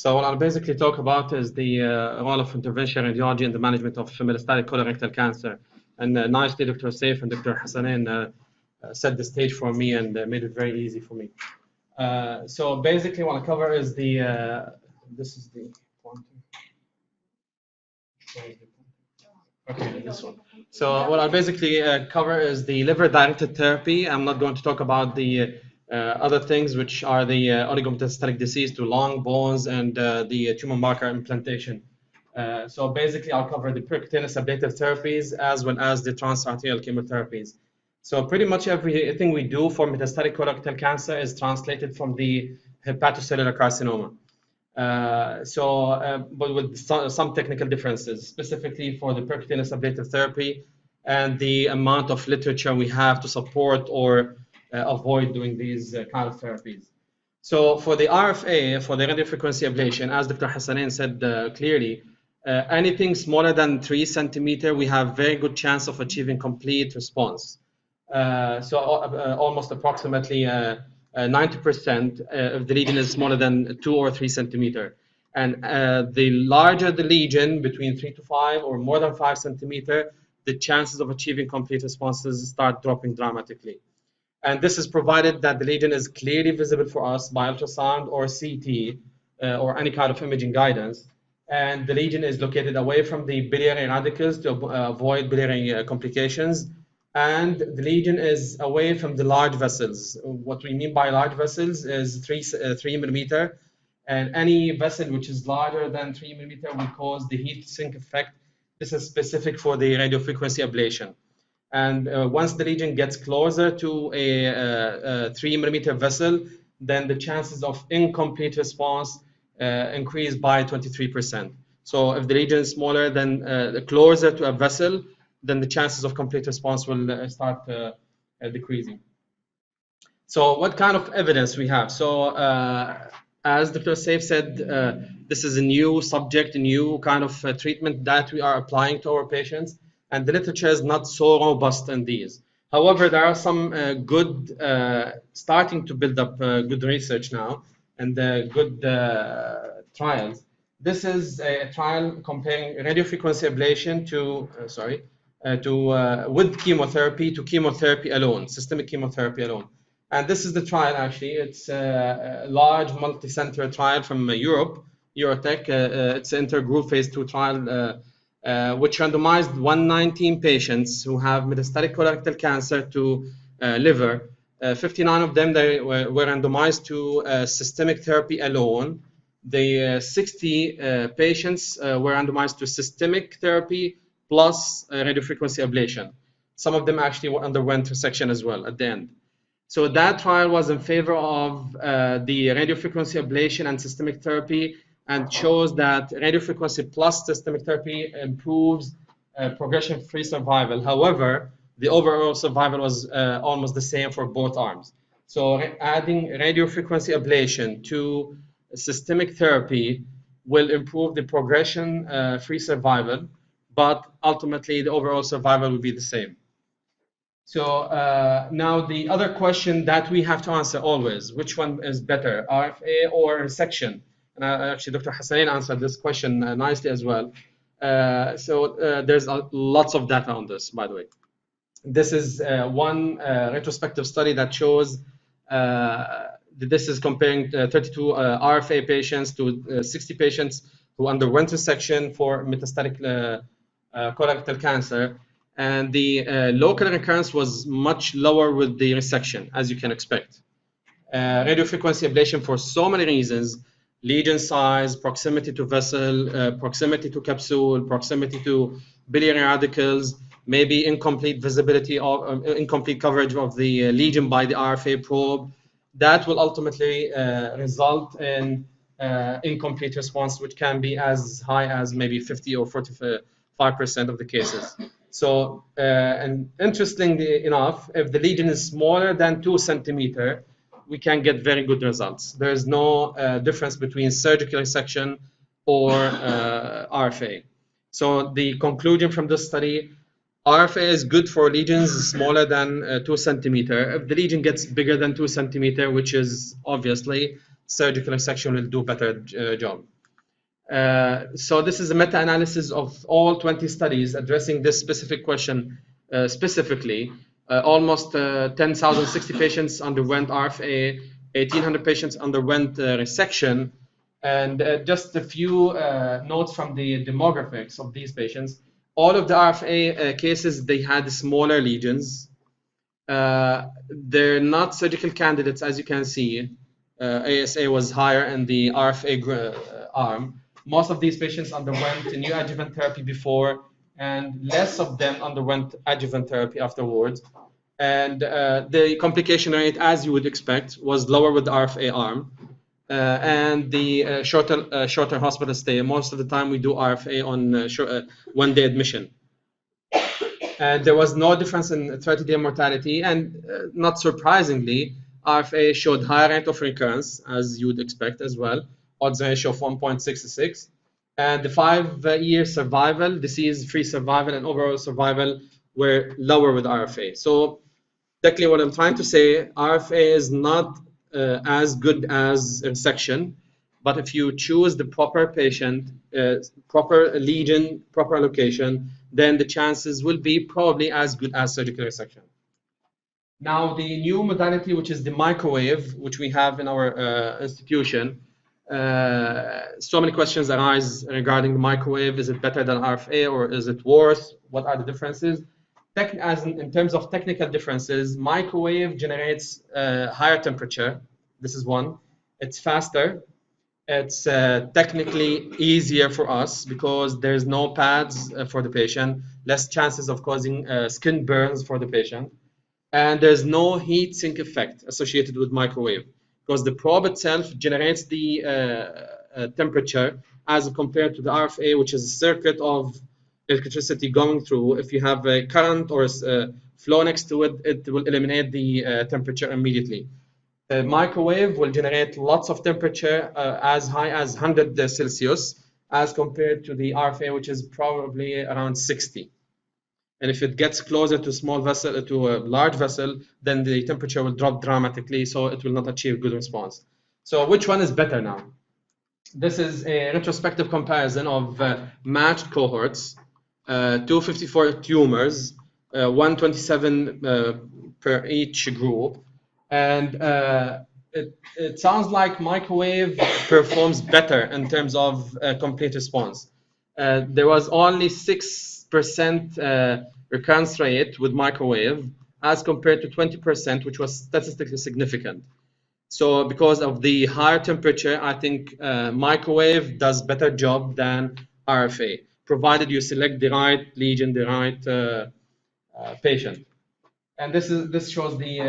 So what I'll basically talk about is the role of interventional radiology in the management of metastatic colorectal cancer. And nicely, Dr. Saif and Dr. Hassanin set the stage for me and made it very easy for me. So basically, what I cover is the this is the pointer. Okay, this one. So what I'll basically cover is the liver-directed therapy. I'm not going to talk about the other things, which are the oligometastatic disease to lung, bones, and the tumor marker implantation. So basically, I'll cover the percutaneous ablative therapies as well as the transarterial chemotherapies. So pretty much everything we do for metastatic colorectal cancer is translated from the hepatocellular carcinoma. But with some technical differences, specifically for the percutaneous ablative therapy and the amount of literature we have to support or avoid doing these kind of therapies. So for the RFA, for the radiofrequency ablation, as Dr. Hassanin said clearly, anything smaller than 3 centimeter, we have very good chance of achieving complete response. Almost approximately 90% if the lesion is smaller than 2 or 3 centimeter. And the larger the lesion, between 3 to 5 or more than 5 centimeter, the chances of achieving complete responses start dropping dramatically. And this is provided that the lesion is clearly visible for us by ultrasound or CT or any kind of imaging guidance. And the lesion is located away from the biliary radicals to avoid biliary complications. And the lesion is away from the large vessels. What we mean by large vessels is 3 millimeter. And any vessel which is larger than 3 millimeter will cause the heat sink effect. This is specific for the radiofrequency ablation. And once the lesion gets closer to a 3 millimeter vessel, then the chances of incomplete response increase by 23%. So if the lesion is smaller than closer to a vessel, then the chances of complete response will start decreasing. So what kind of evidence we have? So as Dr. Saif said, this is a new subject, a new kind of treatment that we are applying to our patients. And the literature is not so robust in these. However, there are some good, starting to build up good research now and good trials. This is a trial comparing radiofrequency ablation to, with chemotherapy to chemotherapy alone, systemic chemotherapy alone. And this is the trial actually. It's a large multicentre trial from Europe, Eurotech. It's an intergroup phase 2 trial which randomized 119 patients who have metastatic colorectal cancer to liver. 59 of them were randomized to systemic therapy alone. The 60 patients were randomized to systemic therapy plus radiofrequency ablation. Some of them actually underwent resection as well at the end. So that trial was in favor of the radiofrequency ablation and systemic therapy, and shows that radiofrequency plus systemic therapy improves progression-free survival. However, the overall survival was almost the same for both arms. So adding radiofrequency ablation to systemic therapy will improve the progression-free survival, but ultimately the overall survival will be the same. So now the other question that we have to answer always, which one is better, RFA or resection? And actually, Dr. Hassanin answered this question nicely as well. There's lots of data on this, by the way. This is one retrospective study that shows this is comparing 32 RFA patients to 60 patients who underwent resection for metastatic colorectal cancer. And the local recurrence was much lower with the resection, as you can expect. Radiofrequency ablation, for so many reasons, lesion size, proximity to vessel, proximity to capsule, proximity to biliary radicals, maybe incomplete visibility or incomplete coverage of the lesion by the RFA probe, that will ultimately result in incomplete response, which can be as high as maybe 50 or 45% of the cases. So, and interestingly enough, if the lesion is smaller than 2 centimeter, we can get very good results. There is no difference between surgical resection or RFA. So the conclusion from this study, RFA is good for lesions smaller than 2 centimeter. If the lesion gets bigger than 2 centimeter, which is obviously surgical resection will do better job. So this is a meta-analysis of all 20 studies addressing this specific question specifically. Almost 10,060 patients underwent RFA, 1,800 patients underwent resection, and just a few notes from the demographics of these patients. All of the RFA cases, they had smaller lesions. They're not surgical candidates, as you can see. ASA was higher in the RFA arm. Most of these patients underwent neoadjuvant therapy before, and less of them underwent adjuvant therapy afterwards. And the complication rate, as you would expect, was lower with the RFA arm. And the shorter hospital stay. Most of the time we do RFA on one-day admission. And there was no difference in 30-day mortality, and not surprisingly, RFA showed higher rate of recurrence, as you would expect as well, odds ratio of 1.66, and the 5-year survival, disease-free survival, and overall survival were lower with RFA. So technically what I'm trying to say, RFA is not as good as resection, but if you choose the proper patient, proper lesion, proper location, then the chances will be probably as good as surgical resection. Now, the new modality, which is the microwave, which we have in our institution, so many questions arise regarding the microwave. Is it better than RFA or is it worse? What are the differences? In terms of technical differences, microwave generates higher temperature. This is one. It's faster. It's technically easier for us because there's no pads for the patient, less chances of causing skin burns for the patient, and there's no heat sink effect associated with microwave because the probe itself generates the temperature as compared to the RFA, which is a circuit of electricity going through. If you have a current or a flow next to it, it will eliminate the temperature immediately. The microwave will generate lots of temperature as high as 100 Celsius as compared to the RFA, which is probably around 60. And if it gets closer to small vessel, to a large vessel, then the temperature will drop dramatically, so it will not achieve good response. So which one is better now? This is a retrospective comparison of matched cohorts, 254 tumors, 127 per each group. And it sounds like microwave performs better in terms of complete response. There was only 6% recurrence rate with microwave as compared to 20%, which was statistically significant. So because of the higher temperature, I think microwave does better job than RFA, provided you select the right lesion, the right patient. And this shows the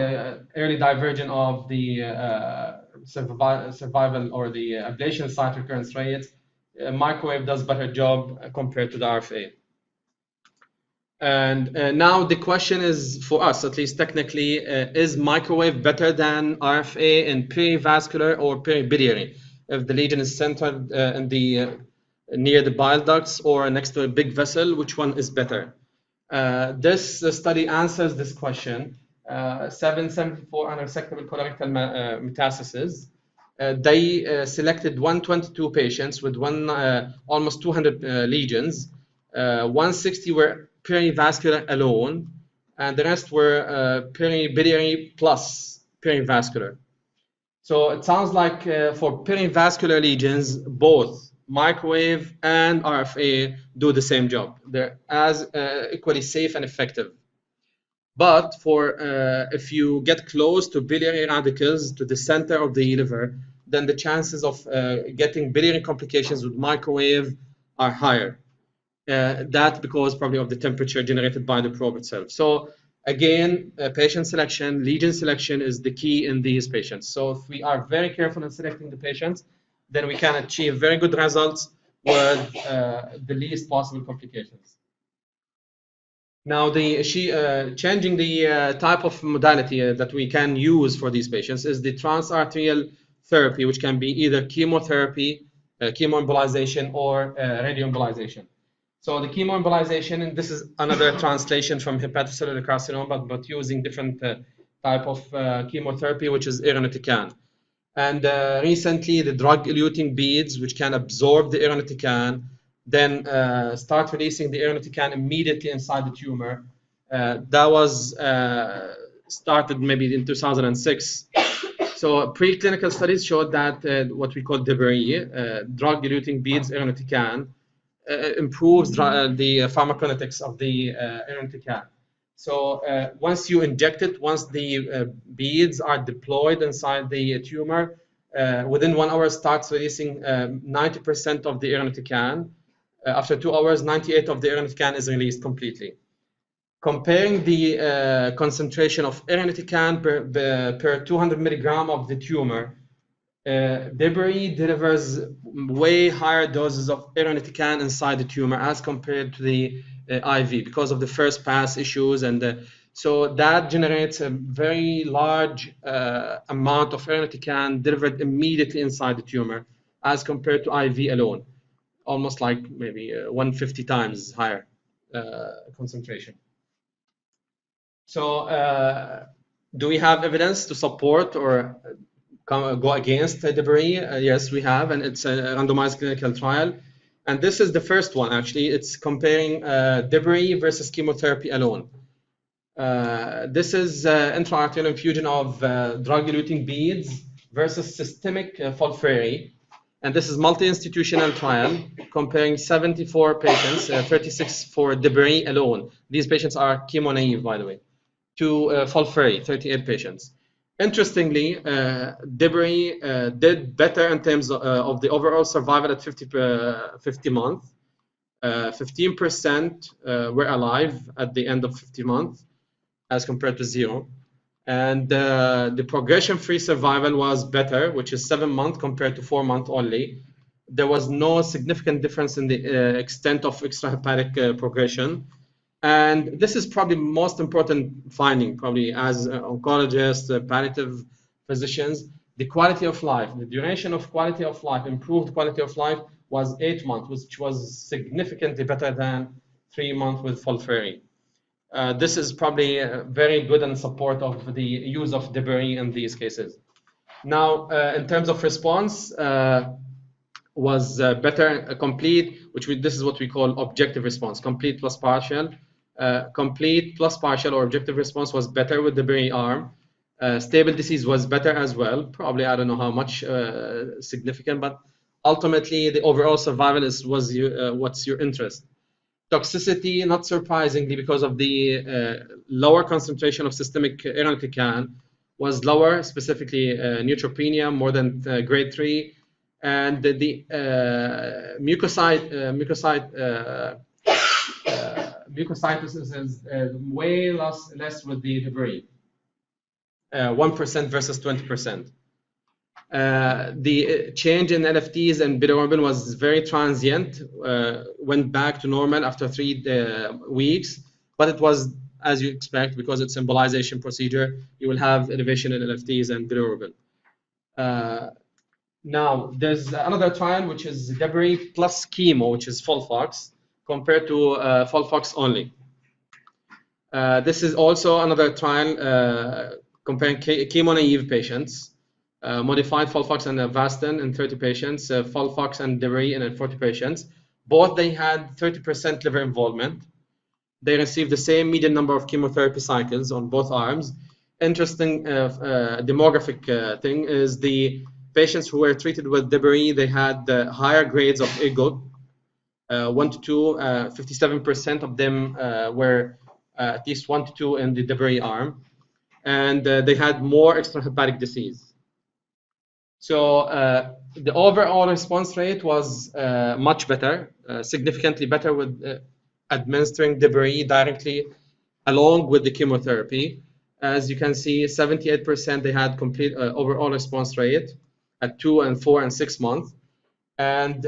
early divergence of the survival or the ablation site recurrence rates. Microwave does better job compared to the RFA. And now the question is, for us at least technically, is microwave better than RFA in perivascular or peribiliary? If the lesion is centered in the near the bile ducts or next to a big vessel, which one is better? This study answers this question. 774 unresectable colorectal metastases. They selected 122 patients with almost 200 lesions. 160 were perivascular alone, and the rest were peribiliary plus perivascular. So it sounds like for perivascular lesions, both microwave and RFA do the same job. They're as equally safe and effective. But for if you get close to biliary radicals, to the center of the liver, then the chances of getting biliary complications with microwave are higher. That because probably of the temperature generated by the probe itself. So again, patient selection, lesion selection is the key in these patients. So if we are very careful in selecting the patients, then we can achieve very good results with the least possible complications. Now, changing the type of modality that we can use for these patients is the transarterial therapy, which can be either chemotherapy, chemoembolization, or radioembolization. So the chemoembolization, and this is another translation from hepatocellular carcinoma, but using different type of chemotherapy, which is irinotecan. And recently, the drug-eluting beads, which can absorb the irinotecan, then start releasing the irinotecan immediately inside the tumor. That was started maybe in 2006. So preclinical studies showed that what we call debris, drug-eluting beads irinotecan, improves the pharmacokinetics of the irinotecan. So once you inject it, once the beads are deployed inside the tumor, within 1 hour starts releasing 90% of the irinotecan. After 2 hours, 98 of the irinotecan is released completely. Comparing the concentration of irinotecan per 200 milligram of the tumor, debris delivers way higher doses of irinotecan inside the tumor as compared to the IV because of the first pass issues, and so that generates a very large amount of irinotecan delivered immediately inside the tumor as compared to IV alone, almost like maybe 150 times higher concentration. So do we have evidence to support or go against debris? Yes, we have, and it's a randomized clinical trial. And this is the first one, actually. It's comparing debris versus chemotherapy alone. This is intraarterial infusion of drug-eluting beads versus systemic FOLFIRI. And this is multi-institutional trial comparing 74 patients, 36 for debris alone. These patients are chemo-naive, by the way, to FOLFIRI, 38 patients. Interestingly, debris did better in terms of the overall survival at 50 months. 15% were alive at the end of 50 months as compared to 0. And the progression-free survival was better, which is 7 months compared to 4 months only. There was no significant difference in the extent of extrahepatic progression. And this is probably the most important finding, probably as oncologists, palliative physicians, the quality of life, the duration of quality of life, improved quality of life was 8 months, which was significantly better than 3 months with FOLFIRI. This is probably very good in support of the use of debris in these cases. Now, in terms of response, was better complete, this is what we call objective response, complete plus partial. Complete plus partial or objective response was better with the debris arm. Stable disease was better as well. Probably, I don't know how much significant, but ultimately the overall survival was what's your interest. Toxicity, not surprisingly, because of the lower concentration of systemic irinotecan, was lower, specifically neutropenia, more than grade 3, and the mucositis is way less with the debris, 1% versus 20%. The change in LFTs and bilirubin was very transient, went back to normal after 3 weeks, but it was as you expect because it's embolization procedure. You will have elevation in LFTs and bilirubin. Now, there's another trial which is debris plus chemo, which is FOLFOX, compared to FOLFOX only. This is also another trial comparing chemo-naive patients. Modified FOLFOX and Avastin in 30 patients, FOLFOX and debris in 40 patients. Both they had 30% liver involvement. They received the same median number of chemotherapy cycles on both arms. Interesting demographic thing is the patients who were treated with debris, they had higher grades of EGOT, 1 to 2, 57% of them were at least 1 to 2 in the debris arm, and they had more extrahepatic disease. So the overall response rate was much better, significantly better with administering debris directly along with the chemotherapy. As you can see, 78% they had complete overall response rate at 2 and 4 and 6 months, and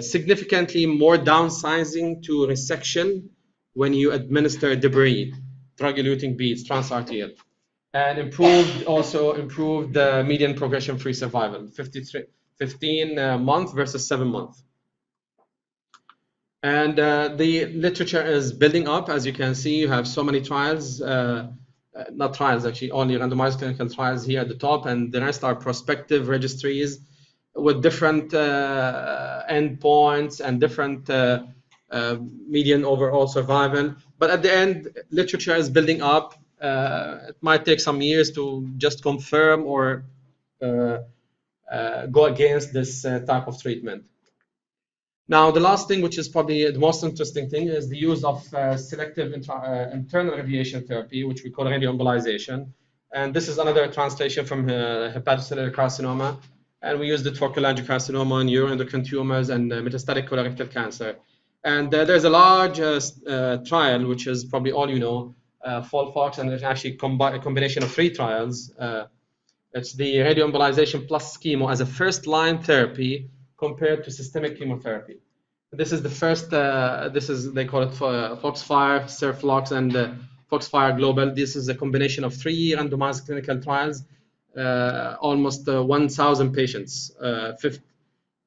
significantly more downsizing to resection when you administer debris, drug-eluting beads, transarterial. And also improved the median progression-free survival, 15 months versus 7 months. And the literature is building up. As you can see, you have so many trials not trials actually, only randomized clinical trials here at the top, and the rest are prospective registries with different endpoints and different median overall survival. But at the end, literature is building up. It might take some years to just confirm or go against this type of treatment. Now, the last thing, which is probably the most interesting thing, is the use of selective internal radiation therapy, which we call radioembolization. And this is another translation from hepatocellular carcinoma. And we used it for cholangiocarcinoma and neuroendocrine tumors and metastatic colorectal cancer. And there's a large trial, which is probably all you know, FOLFOX, and it's actually a combination of 3 trials. It's the radioembolization plus chemo as a first-line therapy compared to systemic chemotherapy. This is the first, they call it FOXFIRE, SIRF FLOX, and FOXFIRE-Global. This is a combination of 3 randomized clinical trials, almost 1,000 patients,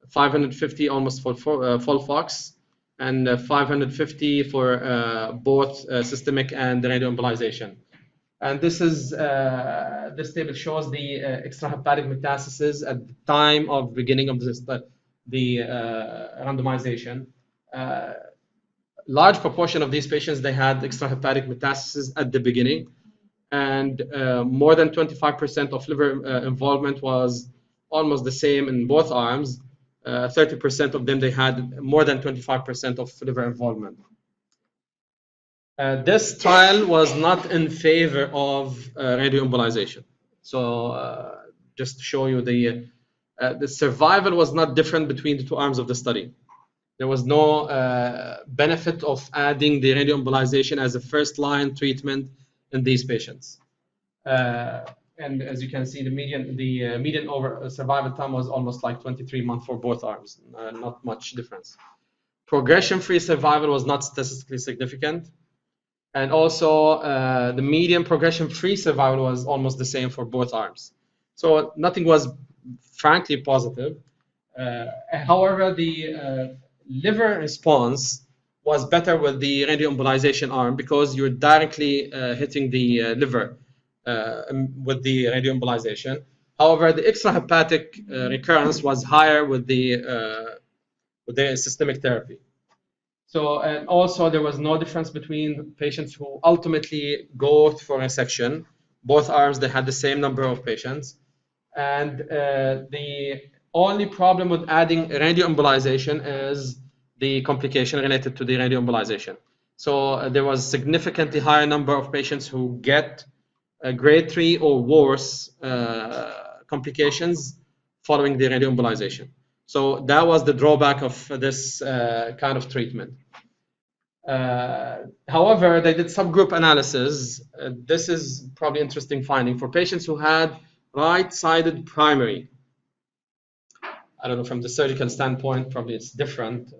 550 almost for FOLFOX, and 550 for both systemic and radioembolization. And this is this table shows the extrahepatic metastases at the time of beginning of the randomization. Large proportion of these patients, they had extrahepatic metastases at the beginning, and more than 25% of liver involvement was almost the same in both arms. 30% of them, they had more than 25% of liver involvement. This trial was not in favor of radioembolization. So just to show you, the survival was not different between the 2 arms of the study. There was no benefit of adding the radioembolization as a first-line treatment in these patients. And as you can see, the median over survival time was almost like 23 months for both arms, not much difference. Progression-free survival was not statistically significant. And also, the median progression-free survival was almost the same for both arms. So nothing was frankly positive. However, the liver response was better with the radioembolization arm because you're directly hitting the liver with the radioembolization. However, the extrahepatic recurrence was higher with the systemic therapy. So, and also there was no difference between patients who ultimately go for resection. Both arms, they had the same number of patients. And the only problem with adding radioembolization is the complication related to the radioembolization. So there was significantly higher number of patients who get grade 3 or worse complications following the radioembolization. So that was the drawback of this kind of treatment. However, they did subgroup analysis. This is probably interesting finding for patients who had right-sided primary. I don't know, from the surgical standpoint, probably it's different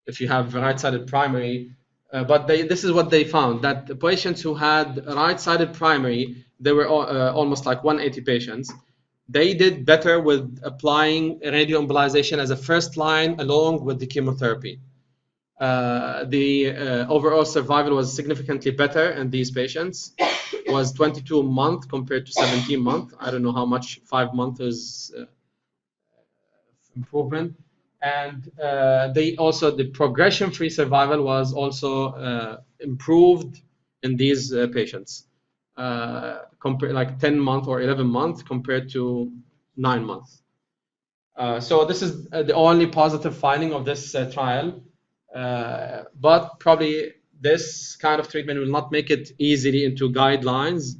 if you have right-sided primary. But this is what they found, that the patients who had right-sided primary, they were almost like 180 patients. They did better with applying radioembolization as a first line along with the chemotherapy. The overall survival was significantly better in these patients. It was 22 months compared to 17 months. I don't know how much 5 months is improvement. And the progression-free survival was also improved in these patients, compared like 10 months or 11 months compared to 9 months. So this is the only positive finding of this trial. But probably this kind of treatment will not make it easily into guidelines.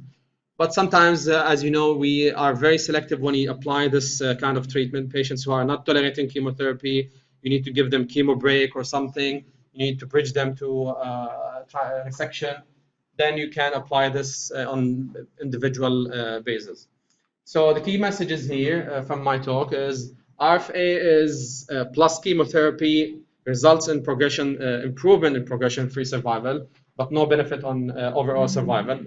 But sometimes, as you know, we are very selective when we apply this kind of treatment. Patients who are not tolerating chemotherapy, you need to give them chemo break or something. You need to bridge them to try a resection. Then you can apply this on individual basis. So the key messages here from my talk is RFA is plus chemotherapy results in progression improvement in progression-free survival, but no benefit on overall survival.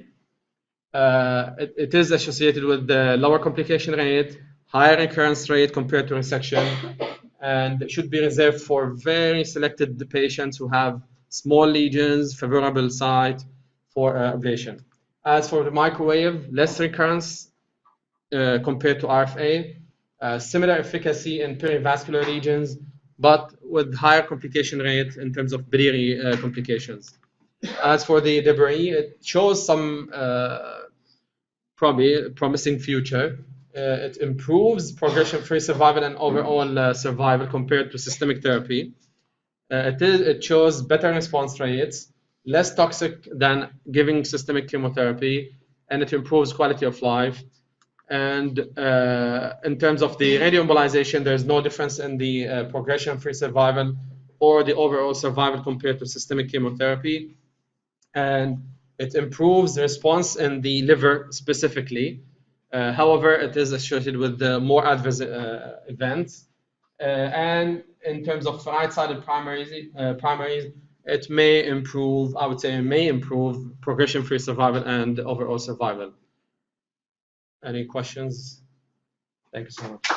It is associated with the lower complication rate, higher recurrence rate compared to resection, and it should be reserved for very selected patients who have small lesions, favorable site for ablation. As for the microwave, less recurrence compared to RFA, similar efficacy in perivascular regions, but with higher complication rate in terms of biliary complications. As for the debris, it shows some probably promising future. It improves progression-free survival and overall survival compared to systemic therapy. It shows better response rates, less toxic than giving systemic chemotherapy, and it improves quality of life. And in terms of the radioembolization, there's no difference in the progression-free survival or the overall survival compared to systemic chemotherapy. And it improves response in the liver specifically. However, it is associated with more adverse events. And in terms of right-sided primaries, it may improve, I would say, it may improve progression-free survival and overall survival. Any questions? Thank you so much.